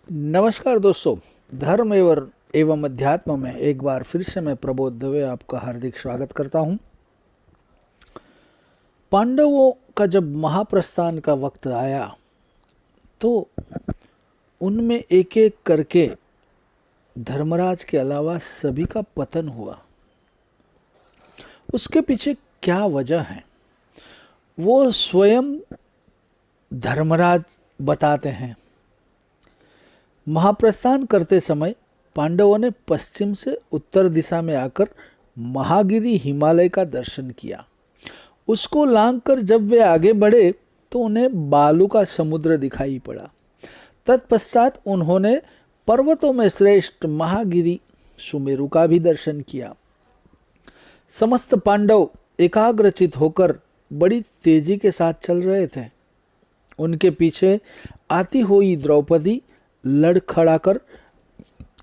नमस्कार दोस्तों, धर्म एवं अध्यात्म में एक बार फिर से मैं प्रबोध दवे आपका हार्दिक स्वागत करता हूं। पांडवों का जब महाप्रस्थान का वक्त आया तो उनमें एक एक करके धर्मराज के अलावा सभी का पतन हुआ। उसके पीछे क्या वजह है वो स्वयं धर्मराज बताते हैं। महाप्रस्थान करते समय पांडवों ने पश्चिम से उत्तर दिशा में आकर महागिरी हिमालय का दर्शन किया। उसको लांघकर जब वे आगे बढ़े तो उन्हें बालू का समुद्र दिखाई पड़ा। तत्पश्चात उन्होंने पर्वतों में श्रेष्ठ महागिरी सुमेरु का भी दर्शन किया। समस्त पांडव एकाग्रचित होकर बड़ी तेजी के साथ चल रहे थे। उनके पीछे आती हुई द्रौपदी लड़खड़ाकर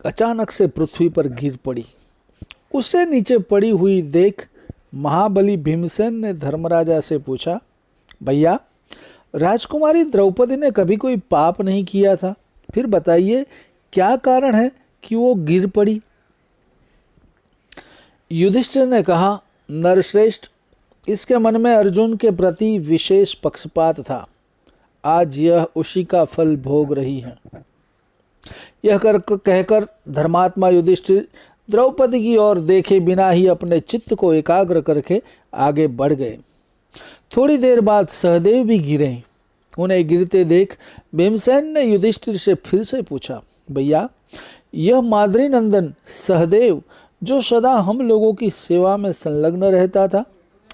अचानक से पृथ्वी पर गिर पड़ी। उसे नीचे पड़ी हुई देख महाबली भीमसेन ने धर्मराजा से पूछा, भैया, राजकुमारी द्रौपदी ने कभी कोई पाप नहीं किया था, फिर बताइए क्या कारण है कि वो गिर पड़ी। युधिष्ठिर ने कहा, नरश्रेष्ठ, इसके मन में अर्जुन के प्रति विशेष पक्षपात था। आज यह उसी का फल भोग रही है। यह कहकर धर्मात्मा युधिष्ठिर द्रौपदी की ओर देखे बिना ही अपने चित्त को एकाग्र करके आगे बढ़ गए। थोड़ी देर बाद सहदेव भी गिरे। उन्हें गिरते देख भीमसेन ने युधिष्ठिर से फिर से पूछा, भैया, यह माद्री नंदन सहदेव जो सदा हम लोगों की सेवा में संलग्न रहता था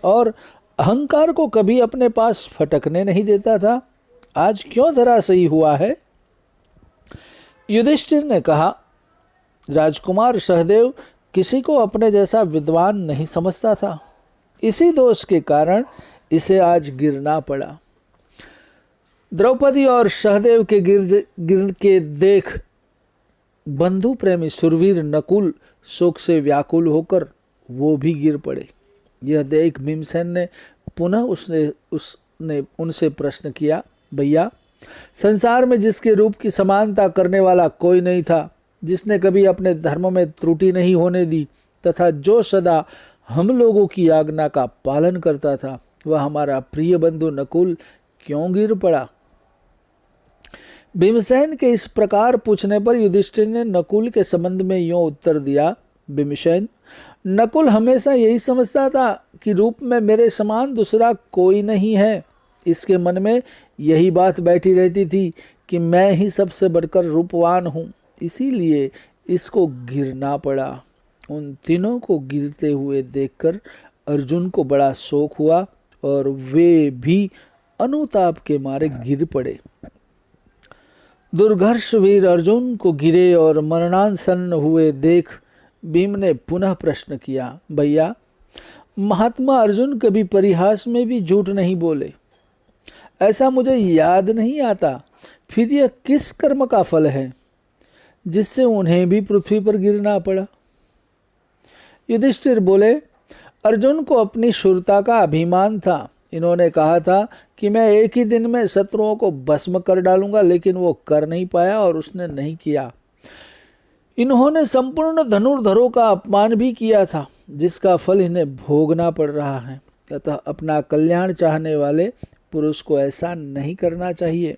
और अहंकार को कभी अपने पास फटकने नहीं देता था, आज क्यों धराशायी हुआ है। युधिष्ठिर ने कहा, राजकुमार सहदेव किसी को अपने जैसा विद्वान नहीं समझता था। इसी दोष के कारण इसे आज गिरना पड़ा। द्रौपदी और सहदेव के गिर के देख बंधु प्रेमी सुरवीर नकुल शोक से व्याकुल होकर वो भी गिर पड़े। यह देख भीमसेन ने पुनः उसने उनसे प्रश्न किया, भैया, संसार में जिसके रूप की समानता करने वाला कोई नहीं था, जिसने कभी अपने धर्म में त्रुटि नहीं होने दी तथा जो सदा हम लोगों की आज्ञा का पालन करता था, वह हमारा प्रिय बंधु नकुल क्यों गिर पड़ा। भीमसेन के इस प्रकार पूछने पर युधिष्ठिर ने नकुल के संबंध में यूं उत्तर दिया, भीमसेन, नकुल हमेशा यही समझता था कि रूप में मेरे समान दूसरा कोई नहीं है। इसके मन में यही बात बैठी रहती थी कि मैं ही सबसे बढ़कर रूपवान हूँ, इसीलिए इसको गिरना पड़ा। उन तीनों को गिरते हुए देखकर अर्जुन को बड़ा शोक हुआ और वे भी अनुताप के मारे गिर पड़े। दुर्घर्ष वीर अर्जुन को गिरे और मरणासन्न हुए देख भीम ने पुनः प्रश्न किया, भैया, महात्मा अर्जुन कभी परिहास में भी झूठ नहीं बोले। ऐसा मुझे याद नहीं आता। फिर यह किस कर्म का फल है जिससे उन्हें भी पृथ्वी पर गिरना पड़ा। युधिष्ठिर बोले, अर्जुन को अपनी शूरता का अभिमान था। इन्होंने कहा था कि मैं एक ही दिन में शत्रुओं को भस्म कर डालूंगा, लेकिन वो कर नहीं पाया और उसने नहीं किया। इन्होंने संपूर्ण धनुर्धरों का अपमान भी किया था, जिसका फल इन्हें भोगना पड़ रहा है। अतः अपना कल्याण चाहने वाले पुरुष को ऐसा नहीं करना चाहिए।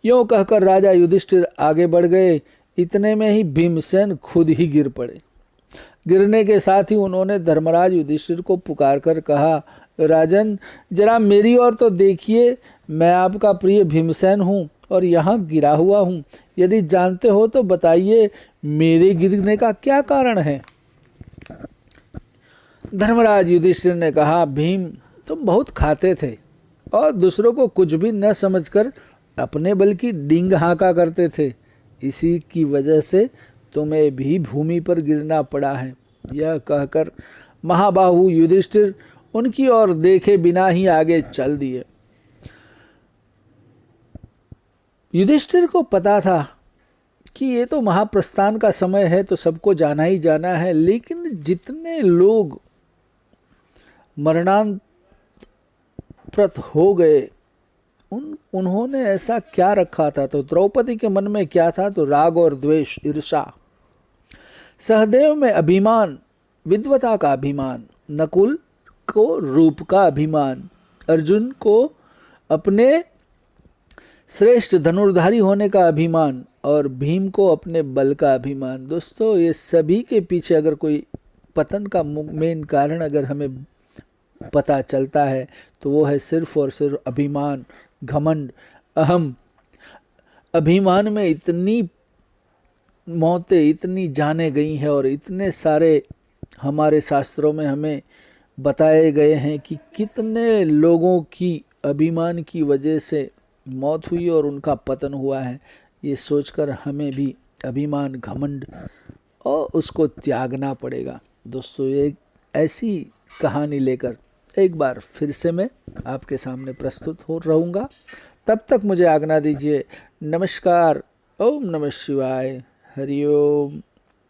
यूं कहकर राजा युधिष्ठिर आगे बढ़ गए। इतने में ही भीमसेन खुद ही गिर पड़े। गिरने के साथ ही उन्होंने धर्मराज युधिष्ठिर को पुकार कर कहा, राजन, जरा मेरी ओर तो देखिए, मैं आपका प्रिय भीमसेन हूँ और यहाँ गिरा हुआ हूँ। यदि जानते हो तो बताइए, मेरे गिरने का क्या कारण है। धर्मराज युधिष्ठिर ने कहा, भीम, तुम बहुत खाते थे और दूसरों को कुछ भी न समझकर अपने बल की डींग हाँका करते थे। इसी की वजह से तुम्हें भी भूमि पर गिरना पड़ा है। यह कहकर महाबाहु युधिष्ठिर उनकी ओर देखे बिना ही आगे चल दिए। युधिष्ठिर को पता था कि ये तो महाप्रस्थान का समय है, तो सबको जाना ही जाना है, लेकिन जितने लोग मरणांत प्रत हो गए उन्होंने ऐसा क्या रखा था? तो द्रौपदी के मन में क्या था? तो राग और द्वेष, ईर्षा। सहदेव में अभिमान, विद्वता का अभिमान। नकुल को रूप का अभिमान। अर्जुन को अपने श्रेष्ठ धनुर्धारी होने का अभिमान और भीम को अपने बल का अभिमान। दोस्तों, ये सभी के पीछे अगर कोई पतन का मेन कारण अगर हमें पता चलता है तो वो है सिर्फ और सिर्फ अभिमान, घमंड, अहम। अभिमान में इतनी मौतें, इतनी जाने गई हैं और इतने सारे हमारे शास्त्रों में हमें बताए गए हैं कि कितने लोगों की अभिमान की वजह से मौत हुई और उनका पतन हुआ है। ये सोचकर हमें भी अभिमान, घमंड और उसको त्यागना पड़ेगा। दोस्तों, एक ऐसी कहानी लेकर एक बार फिर से मैं आपके सामने प्रस्तुत हो रहूँगा। तब तक मुझे आज्ञा दीजिए। नमस्कार। ओम नमः शिवाय। हरि ओम।